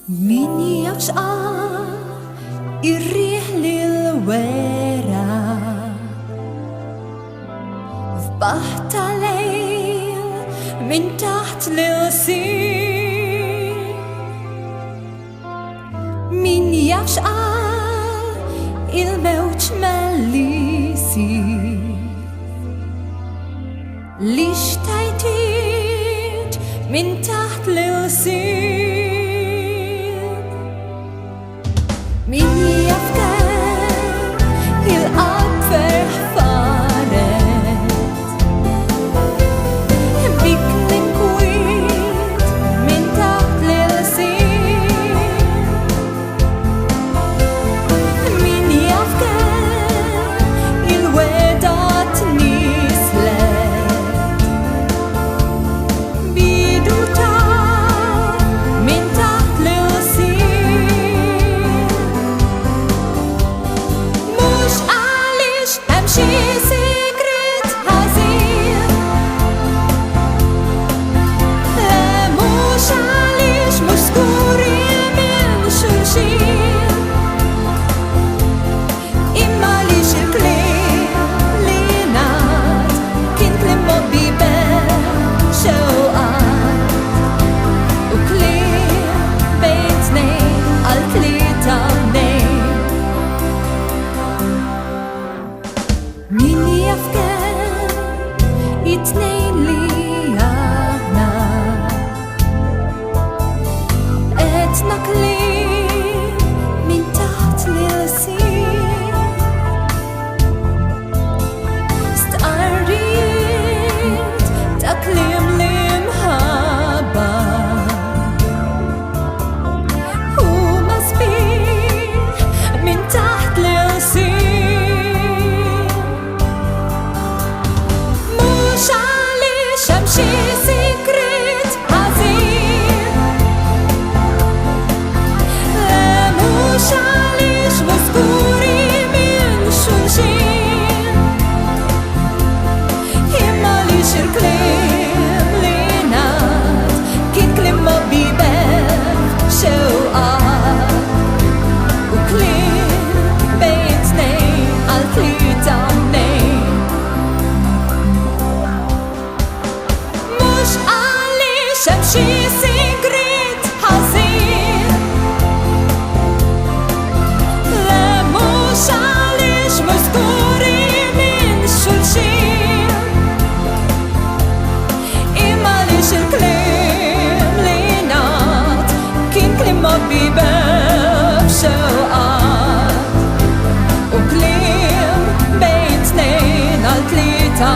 Min jafxqa irriħ lil-wera f'baħ tal-lejl min taħt l-sin. Min jafxqa il-mewġ mal-lisi li xtajtiet min taħt l-sin. Min jafker il-qalb ferħ faret bik ninkwit min taħt l-sin. Min jafker il-wedat nislet bidu ta' min taħt l-sin. Xi sekret ħażin, le mhux għaliex mhux skuri minn xulxin, imma għaliex il-kliem li ngħad kien kliem mobbi b'xewqat u kliem bejn tnejn għal tlieta bnejn. Min jafker it-tnejn li aħna qedna kliem min taħt l-sin. Stqarrijiet ta' kliem li mħabba huma sbieħ min taħt l-sin. Xi sekret ħażin, le mhux għaliex mhux skuri minn xulxin, imma għaliex il-kliem li ngħad kien kliem mobbi b'xewqat u kliem bejn tnejn għal tlieta bnejn. Xi sekret ħażin, le mhux għaliex mhux skuri minn xulxin, imma għaliex il-kliem li ngħad kien kliem mobbi b'xewqat u kliem bejn tnejn għal tlieta.